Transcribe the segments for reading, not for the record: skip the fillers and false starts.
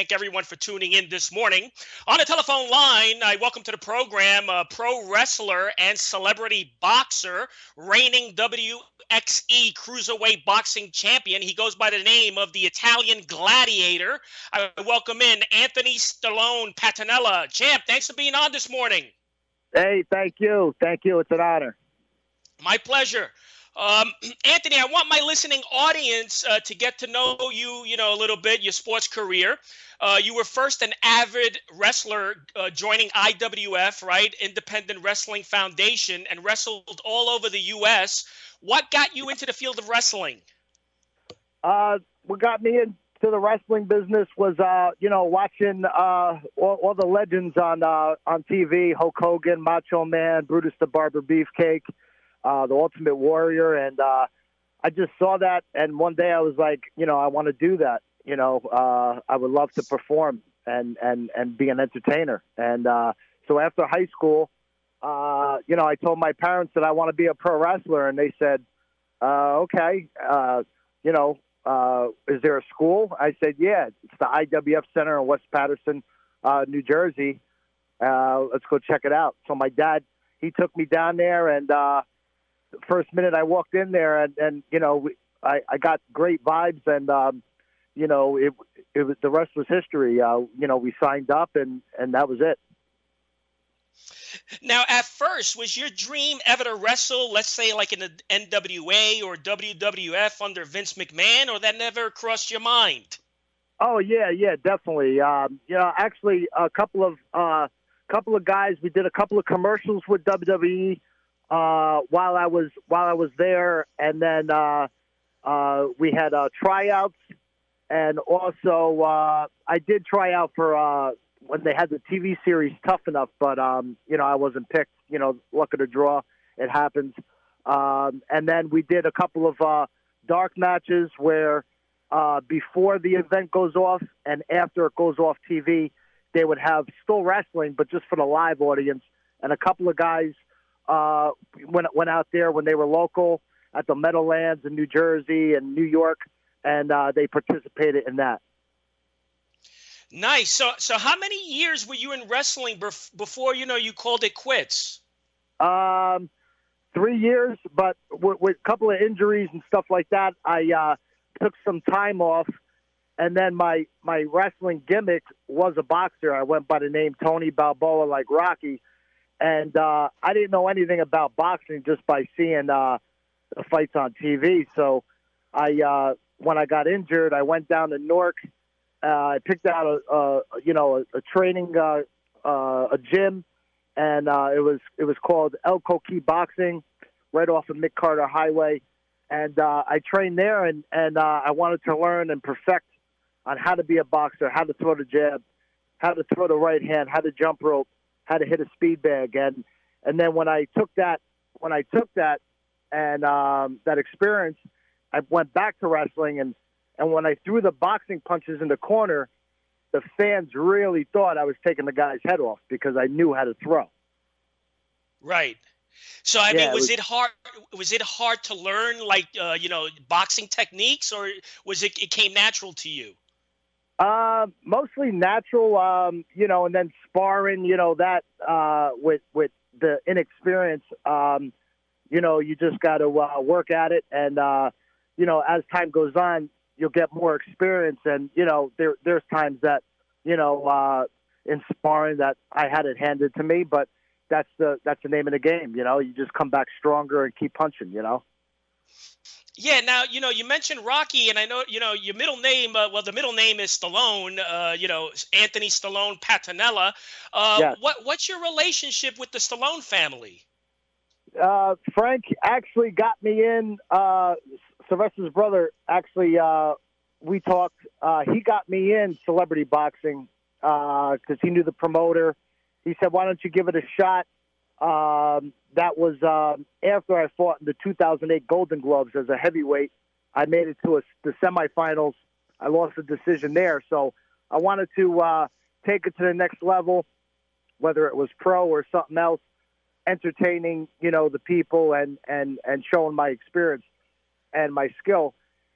thank everyone for tuning in this morning. On the telephone line, I welcome to the program pro wrestler and celebrity boxer, reigning WXE Cruiserweight Boxing Champion. He goes by the name of the Italian Gladiator. I welcome in Anthony Stallone Patanella. Champ, thanks for being on this morning. Hey, thank you. Thank you. It's an honor. My pleasure. Anthony, I want my listening audience to get to know you, a little bit, your sports career. You were first an avid wrestler joining IWF, right? Independent Wrestling Foundation, and wrestled all over the U.S. What got you into the field of wrestling? What got me into the wrestling business was, watching all the legends on TV, Hulk Hogan, Macho Man, Brutus the Barber, Beefcake, the Ultimate Warrior, and I just saw that, and one day I was like, I want to do that. I would love to perform and be an entertainer. And so after high school, I told my parents that I want to be a pro wrestler, and they said, okay, is there a school? I said, yeah, it's the IWF Center in West Paterson, New Jersey. Let's go check it out. So my dad, he took me down there, and the first minute I walked in there, and I got great vibes, and it was, the rest was history. We signed up, and that was it. Now, at first, was your dream ever to wrestle, let's say, like in the NWA or WWF under Vince McMahon, or that never crossed your mind? Oh yeah, definitely. Actually, a couple of guys. We did a couple of commercials with WWE while I was there, and then we had tryouts, and also I did try out for when they had the TV series Tough Enough, but I wasn't picked. Luck of the draw, it happens. And then we did a couple of dark matches where before the event goes off and after it goes off TV, they would have still wrestling, but just for the live audience. And a couple of guys went out there when they were local at the Meadowlands in New Jersey and New York, and they participated in that. Nice. So how many years were you in wrestling before you called it quits? 3 years, but with a couple of injuries and stuff like that, I took some time off. And then my wrestling gimmick was a boxer. I went by the name Tony Balboa, like Rocky. And I didn't know anything about boxing just by seeing the fights on TV. So when I got injured, I went down to Newark. I picked out a training a gym, and it was called El Coqui Boxing, right off of Mick Carter Highway. And I trained there, and I wanted to learn and perfect on how to be a boxer, how to throw the jab, how to throw the right hand, how to jump rope, how to hit a speed bag. And then when I took that and that experience, I went back to wrestling, and when I threw the boxing punches in the corner, the fans really thought I was taking the guy's head off because I knew how to throw. Right. So I mean, was it hard? Was it hard to learn, like boxing techniques, or it came natural to you? Mostly natural, and then sparring, that with the inexperience, you just got to work at it, and as time goes on, you'll get more experience, and there's times that in sparring that I had it handed to me, but that's the name of the game. You just come back stronger and keep punching. Yeah. Now, you mentioned Rocky, and I know, your middle name, the middle name is Stallone, Anthony Stallone Patanella. Yes. What's your relationship with the Stallone family? Frank actually got me in, Sylvester's brother, actually, we talked, he got me in celebrity boxing, cause he knew the promoter. He said, why don't you give it a shot? That was after I fought in the 2008 Golden Gloves as a heavyweight. I made it to the semifinals. I lost the decision there. So I wanted to take it to the next level, whether it was pro or something else, entertaining, the people and showing my experience and my skill.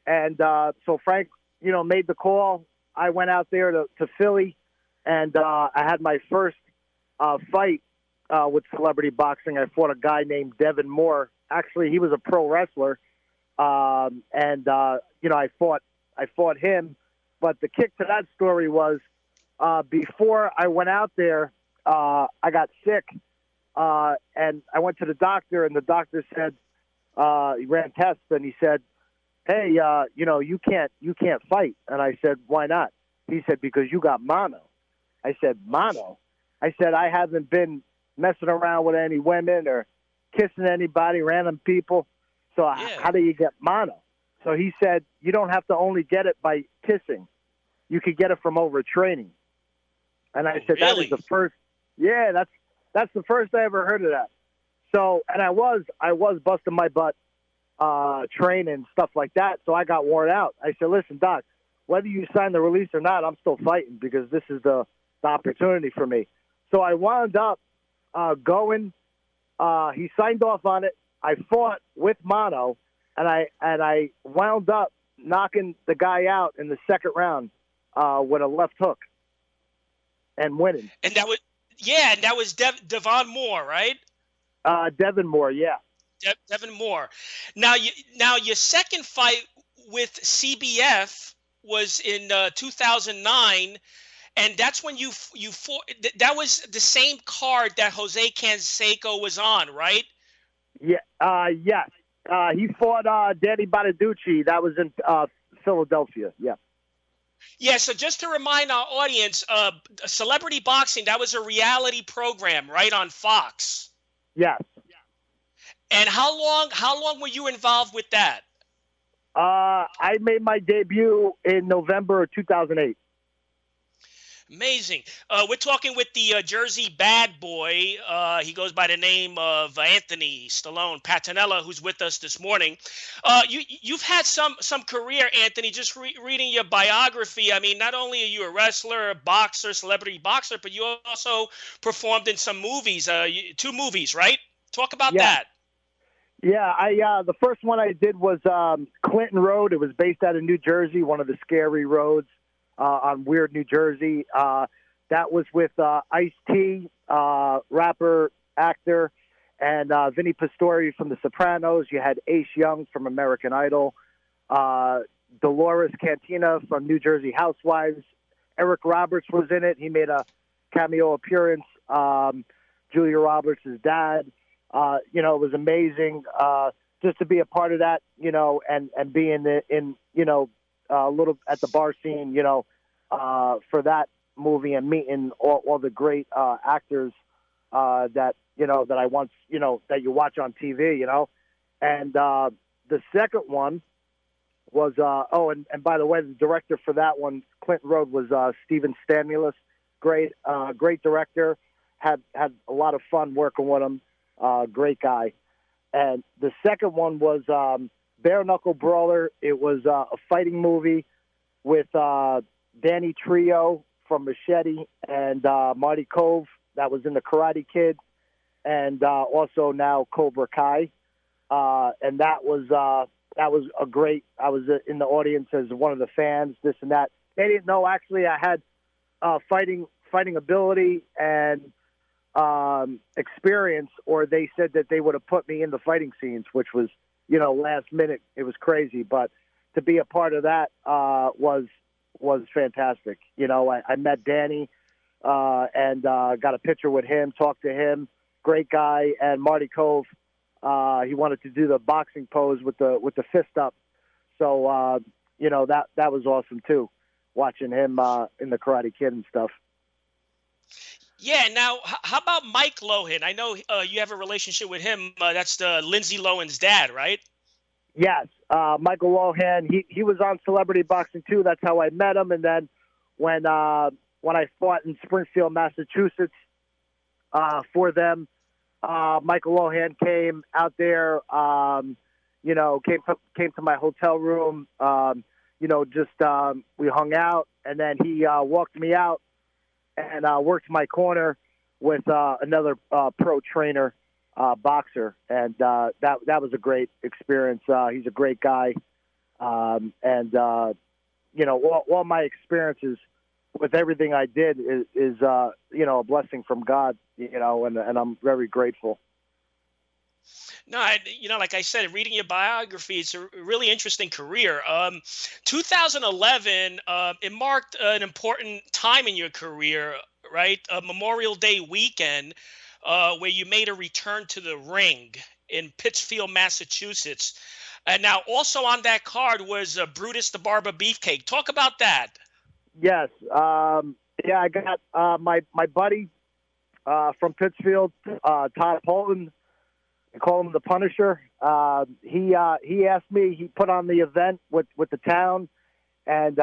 And so Frank, made the call. I went out there to Philly, and I had my first fight with celebrity boxing. I fought a guy named Devin Moore. Actually, he was a pro wrestler, and I fought him. But the kick to that story was before I went out there, I got sick, and I went to the doctor, and the doctor said he ran tests, and he said, "Hey, you can't fight." And I said, "Why not?" He said, "Because you got mono." I said, "Mono?" I said, "I haven't been messing around with any women or kissing anybody, random people. So how do you get mono?" So he said, "You don't have to only get it by kissing. You could get it from overtraining." And I said, really? "That is the first." Yeah, that's the first I ever heard of that. So, and I was busting my butt training, stuff like that. So I got worn out. I said, "Listen, Doc, whether you sign the release or not, I'm still fighting because this is the opportunity for me." So I wound up going. He signed off on it. I fought with mono, and I wound up knocking the guy out in the second round with a left hook and winning. And that was Devon Moore, right? Devin Moore, yeah. Devin Moore. Now your second fight with CBF was in 2009, and that's when you fought. That was the same card that Jose Canseco was on, right? Yeah. Yes. He fought Danny Bonaducci. That was in Philadelphia. Yeah. Yeah. So just to remind our audience, Celebrity Boxing, that was a reality program, right, on Fox. Yes. And how long were you involved with that? I made my debut in November of 2008. Amazing. We're talking with the Jersey Bad Boy. He goes by the name of Anthony Stallone Patanella, who's with us this morning. You've had some career, Anthony. Just reading your biography. I mean, not only are you a wrestler, a boxer, celebrity boxer, but you also performed in some movies. 2 movies, right? Talk about that. Yeah, the first one I did was Clinton Road. It was based out of New Jersey, one of the scary roads on Weird, New Jersey. That was with Ice-T, rapper, actor, and Vinny Pastore from The Sopranos. You had Ace Young from American Idol, Dolores Cantina from New Jersey Housewives. Eric Roberts was in it. He made a cameo appearance. Julia Roberts' dad. It was amazing just to be a part of that, and be in a little at the bar scene, for that movie and meeting all the great actors that I once, that you watch on TV, And the second one was, and by the way, the director for that one, Clinton Road, was Steven Stanmulis. Great director. Had a lot of fun working with him. Great guy. And the second one was Bare Knuckle Brawler. It was a fighting movie with Danny Trejo from Machete and Marty Kove, that was in the Karate Kid, and also now Cobra Kai. And that was a great. I was in the audience as one of the fans. This and that. They didn't know actually I had fighting ability and experience, or they said that they would have put me in the fighting scenes, which was, last minute. It was crazy, but to be a part of that was fantastic. I met Danny and got a picture with him, talked to him. Great guy. And Marty Kove, he wanted to do the boxing pose with the fist up. So that was awesome too, watching him in the Karate Kid and stuff. Yeah. Now, how about Mike Lohan? I know you have a relationship with him. That's Lindsay Lohan's dad, right? Yes. Michael Lohan. He was on Celebrity Boxing too. That's how I met him. And then when I fought in Springfield, Massachusetts, for them, Michael Lohan came out there. Came to my hotel room. We hung out, and then he walked me out and worked my corner with another pro trainer, boxer, and that was a great experience. He's a great guy, and all my experiences with everything I did is a blessing from God, and I'm very grateful. No, like I said, reading your biography, it's a really interesting career. 2011, it marked an important time in your career, right? A Memorial Day weekend, where you made a return to the ring in Pittsfield, Massachusetts. And now also on that card was Brutus the Barber Beefcake. Talk about that. Yes. I got my buddy from Pittsfield, Todd Holton. I call him the Punisher. He asked me. He put on the event with the town, and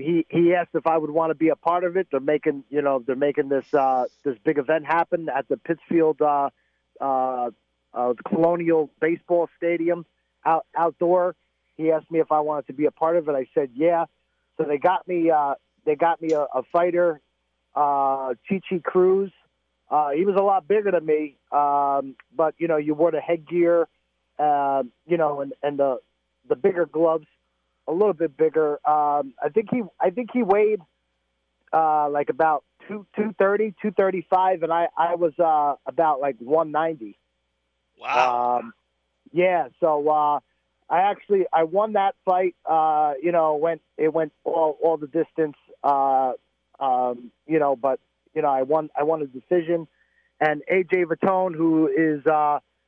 he asked if I would want to be a part of it. They're making this big event happen at the Pittsfield Colonial Baseball Stadium outdoor. He asked me if I wanted to be a part of it. I said yeah. So they got me a fighter, Chichi Cruz. He was a lot bigger than me, but you wore the headgear, and the bigger gloves, a little bit bigger. I think he weighed like about 230, 235, and I was about like 190. Wow. Yeah. So I won that fight. It went all the distance. But I won a decision, and AJ Vitone, who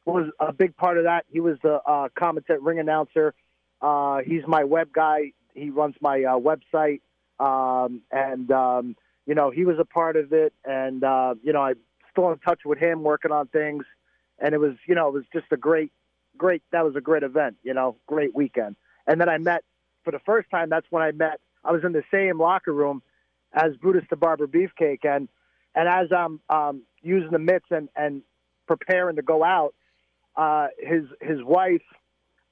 was a big part of that. He was the commentator, ring announcer. He's my web guy. He runs my website, he was a part of it. And I'm still in touch with him, working on things. And it was just a great. That was a great event. Great weekend. And then I met for the first time. That's when I met. I was in the same locker room as Brutus the Barber Beefcake, and as I'm using the mitts and preparing to go out, his wife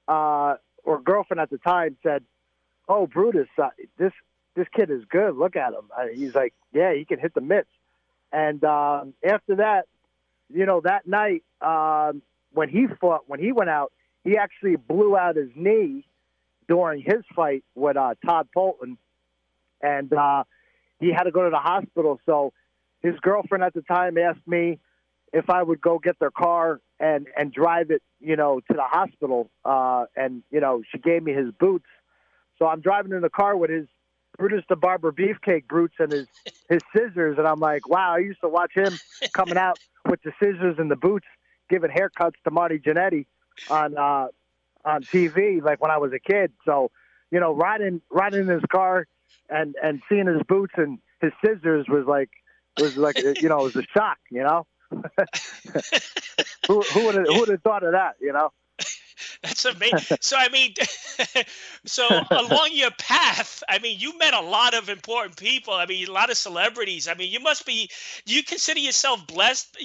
or girlfriend at the time said, "Oh, Brutus, this kid is good. Look at him." He's like, "Yeah, he can hit the mitts." And after that, that night when he went out, he actually blew out his knee during his fight with Todd Polton, and he had to go to the hospital. So his girlfriend at the time asked me if I would go get their car and drive it, to the hospital. She gave me his boots. So I'm driving in the car with his Brutus the Barber Beefcake boots and his scissors. And I'm like, wow, I used to watch him coming out with the scissors and the boots, giving haircuts to Marty Jannetty on TV, like when I was a kid. So, riding in his car and seeing his boots and his scissors was like it was a shock, Who would have thought of that, That's amazing. So, so along your path, you met a lot of important people. A lot of celebrities. Do you consider yourself blessed?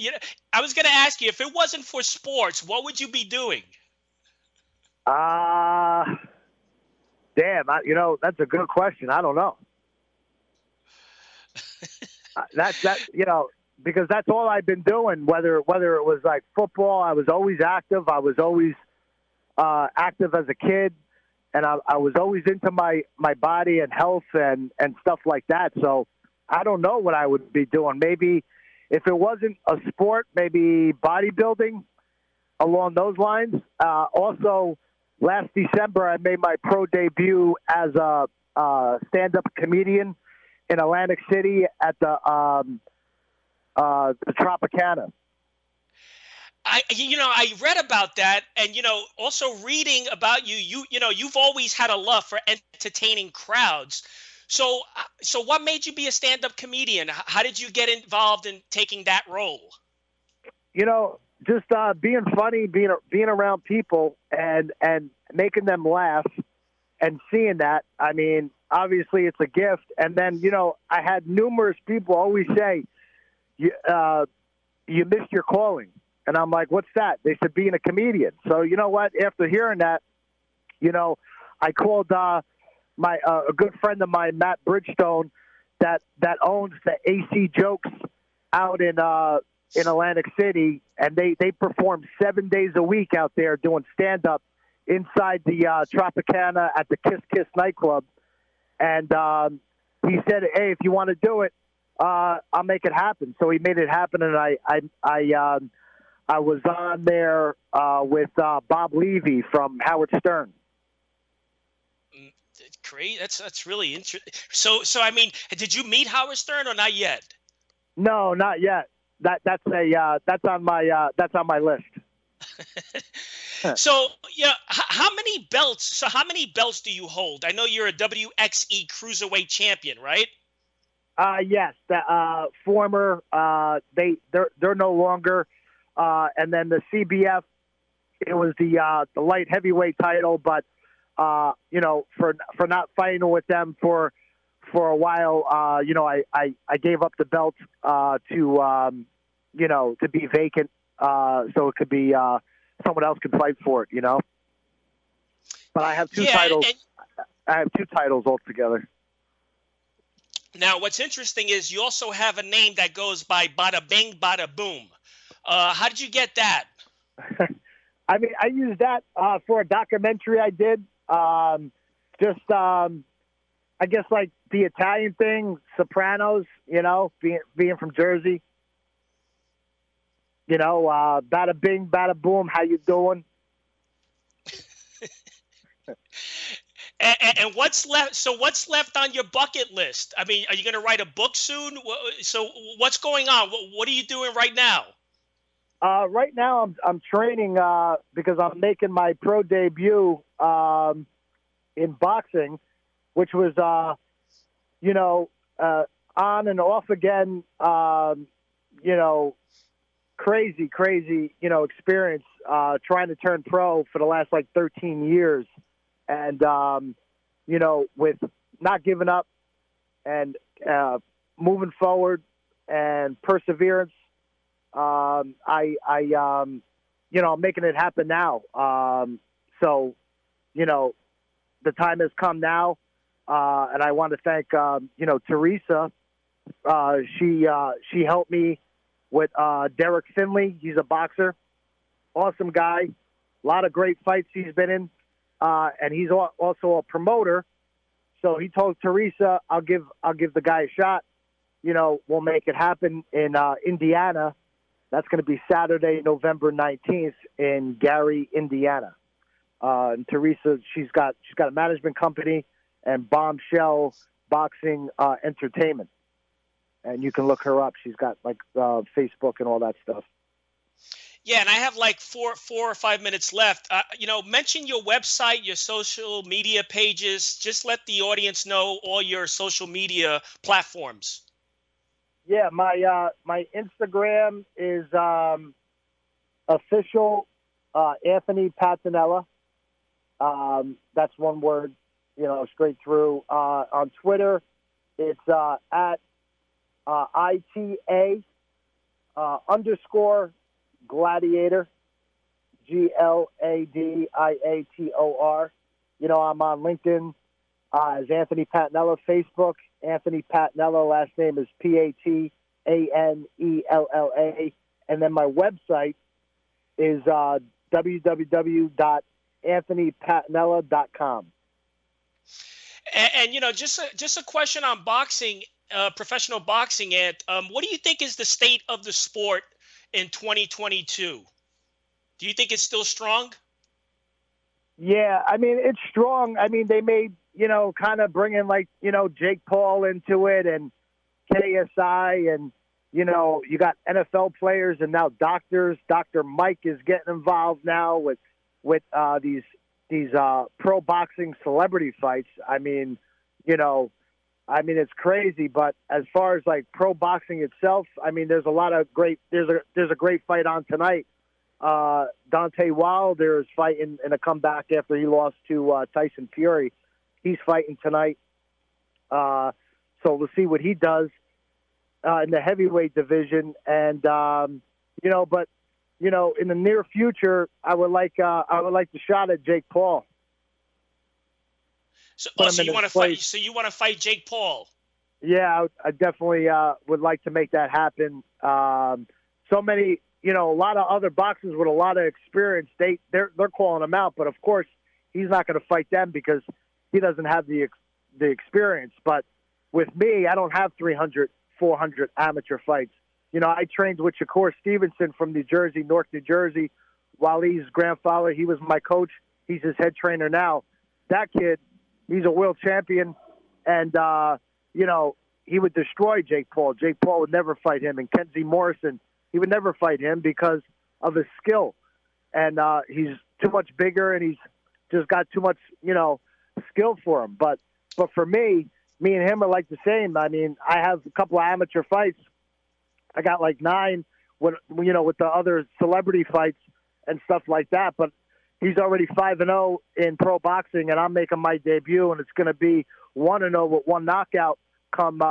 I was going to ask you, if it wasn't for sports, what would you be doing? Damn, that's a good question. I don't know. Because that's all I've been doing, whether it was like football. I was always active. I was always active as a kid, and I was always into my body and health and stuff like that. So I don't know what I would be doing. Maybe if it wasn't a sport, maybe bodybuilding along those lines. Also, last December, I made my pro debut as a stand-up comedian in Atlantic City at the Tropicana. I read about that, and also reading about you've always had a love for entertaining crowds. So what made you be a stand-up comedian? How did you get involved in taking that role? Just being funny, being around people, and making them laugh, and seeing that. Obviously, it's a gift. And then I had numerous people always say, "You missed your calling." And I'm like, "What's that?" They said, "Being a comedian." So you know what? After hearing that, I called a good friend of mine, Matt Bridgestone, that owns the AC Jokes out in Atlantic City, and they perform 7 days a week out there doing stand up inside the Tropicana at the Kiss Kiss nightclub. And he said, "Hey, if you want to do it, I'll make it happen." So he made it happen, and I was on there with Bob Levy from Howard Stern. Great. That's really interesting. So I mean, did you meet Howard Stern or not yet? No, not yet. That's on my list. So yeah, how many belts? So how many belts do you hold? I know you're a WXE Cruiserweight champion, right? Yes, former. They're no longer. And then the CBF, it was the light heavyweight title, but for not fighting with them for a while, I gave up the belt to be vacant, so it could be someone else could fight for it, But I have two titles. I have two titles altogether. Now, what's interesting is you also have a name that goes by Bada Bing, Bada Boom. How did you get that? I mean, I used that for a documentary I did. I guess like the Italian thing, Sopranos, being from Jersey. Bada Bing, Bada Boom, how you doing? And what's left? So what's left on your bucket list? I mean, are you going to write a book soon? So what's going on? What are you doing right now? Right now, I'm training because I'm making my pro debut in boxing, which was on and off again. Crazy experience trying to turn pro for the last 13 years. And, with not giving up and moving forward and perseverance, I'm making it happen now. So, the time has come now. And I want to thank, Teresa. She helped me with Derek Finley. He's a boxer. Awesome guy. A lot of great fights he's been in. And he's also a promoter. So he told Teresa, I'll give the guy a shot. We'll make it happen in Indiana. That's going to be Saturday, November 19th in Gary, Indiana. And Teresa, she's got a management company and Bombshell Boxing Entertainment. And you can look her up. She's got Facebook and all that stuff. Yeah, and I have 4 or 5 minutes left. Mention your website, your social media pages. Just let the audience know all your social media platforms. Yeah, my Instagram is official Anthony Patanella. That's one word, straight through. On Twitter, it's at ITA _ Gladiator, GLADIATOR. I'm on LinkedIn as Anthony Patanella. Facebook, Anthony Patanella. Last name is Patanella. And then my website is www.anthonypatanella.com. And just a question on boxing, professional boxing. And what do you think is the state of the sport in 2022? Do you think it's still strong? Yeah, I mean, it's strong. I mean, they made, kind of bringing Jake Paul into it and KSI and, you got NFL players and now doctors. Dr. Mike is getting involved now with these pro boxing celebrity fights. I mean, it's crazy, but as far as pro boxing itself, I mean, there's a great fight on tonight. Deontay Wilder is fighting in a comeback after he lost to Tyson Fury. He's fighting tonight. So we'll see what he does in the heavyweight division. And, but in the near future, I would like the shot at Jake Paul. So you want to fight? So you want to fight Jake Paul? Yeah, I definitely would like to make that happen. So many, a lot of other boxers with a lot of experience, they're calling him out, but of course he's not going to fight them because he doesn't have the the experience. But with me, I don't have 300, 400 amateur fights. You know, I trained with Shakur Stevenson from New Jersey, North New Jersey. Waleed's grandfather, he was my coach. He's his head trainer now. That kid, he's a world champion. And, you know, he would destroy Jake Paul. Jake Paul would never fight him. And Kenzie Morrison, he would never fight him because of his skill. And he's too much bigger, and he's just got too much, you know, skill for him. But for me and him are like the same. I mean, I have a couple of amateur fights. I got like 9 with the other celebrity fights and stuff like that. But he's already 5-0 in pro boxing, and I'm making my debut, and it's going to be 1-0 with 1 knockout come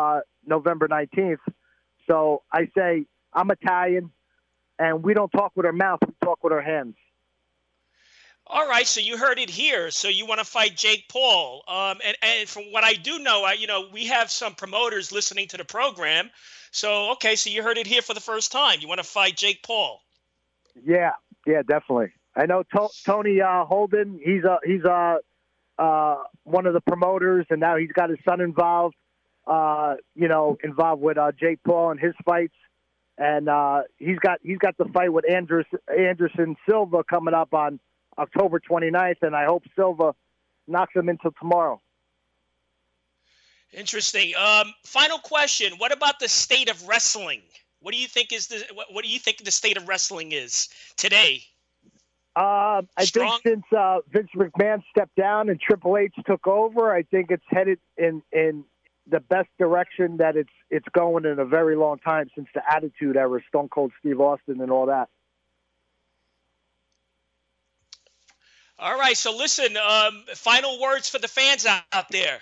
November 19th. So I say I'm Italian, and we don't talk with our mouth, we talk with our hands. All right, so you heard it here. So you want to fight Jake Paul. And from what I do know, we have some promoters listening to the program. So, okay, so you heard it here for the first time. You want to fight Jake Paul. Yeah, definitely. I know Tony Holden, he's one of the promoters, and now he's got his son involved, involved with Jake Paul and his fights. And he's got the fight with Anderson Silva coming up on October 29th, and I hope Silva knocks him into tomorrow. Interesting. Final question: what about the state of wrestling? What do you think what do you think the state of wrestling is today? I think since Vince McMahon stepped down and Triple H took over, I think it's headed in the best direction that it's going in a very long time since the Attitude Era, Stone Cold Steve Austin and all that. All right, so listen, final words for the fans out there.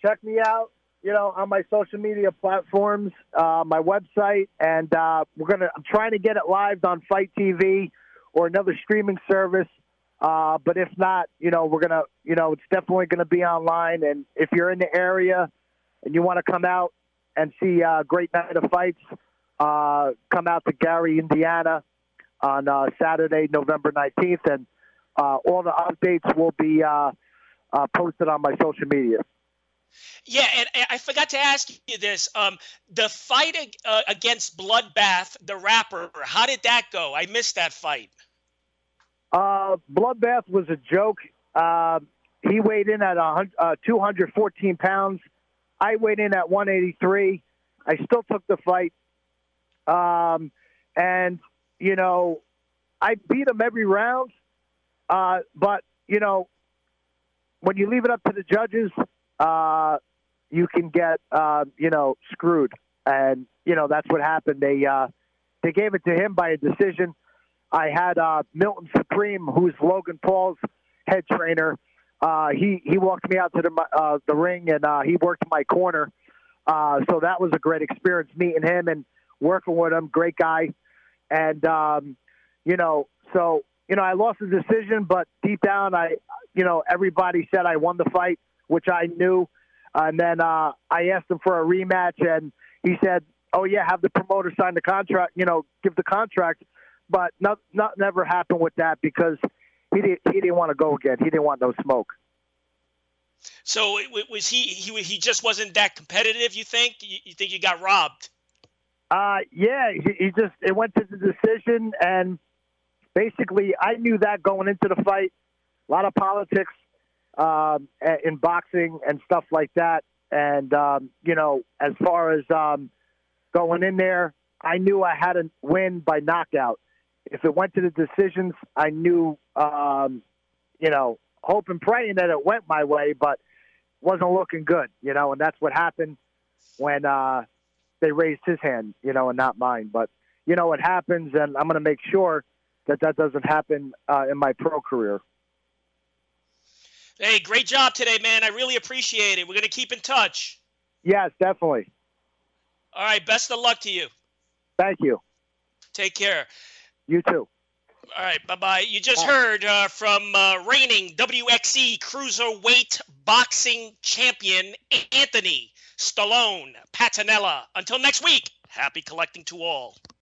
Check me out, on my social media platforms, my website, and I'm trying to get it live on Fight TV or another streaming service. But if not, it's definitely gonna be online. And if you're in the area and you want to come out and see a great night of fights, come out to Gary, Indiana on Saturday, November 19th, and all the updates will be posted on my social media. Yeah, and I forgot to ask you this. The fight against Bloodbath, the rapper, how did that go? I missed that fight. Bloodbath was a joke. He weighed in at 214 pounds. I weighed in at 183. I still took the fight. And, I beat him every round. But, when you leave it up to the judges, you can get, screwed. And, that's what happened. They gave it to him by a decision. I had Milton Supreme, who's Logan Paul's head trainer. He walked me out to the ring, and he worked my corner. So that was a great experience meeting him and working with him. Great guy. And, I lost the decision, but deep down, everybody said I won the fight, which I knew. And then I asked him for a rematch, and he said, "Oh yeah, have the promoter sign the contract. Give the contract." But never happened with that because he didn't want to go again. He didn't want no smoke. So was he just wasn't that competitive? You think? You think you got robbed? Yeah, it went to the decision, and basically I knew that going into the fight. A lot of politics in boxing and stuff like that. And, as far as going in there, I knew I had to win by knockout. If it went to the decisions, I knew, hope and praying that it went my way, but wasn't looking good, and that's what happened when they raised his hand, and not mine. But, it happens, and I'm going to make sure that doesn't happen in my pro career. Hey, great job today, man. I really appreciate it. We're going to keep in touch. Yes, definitely. All right, best of luck to you. Thank you. Take care. You too. All right, bye-bye. You just heard from reigning WXE Cruiserweight Boxing Champion Anthony Stallone Patanella. Until next week, happy collecting to all.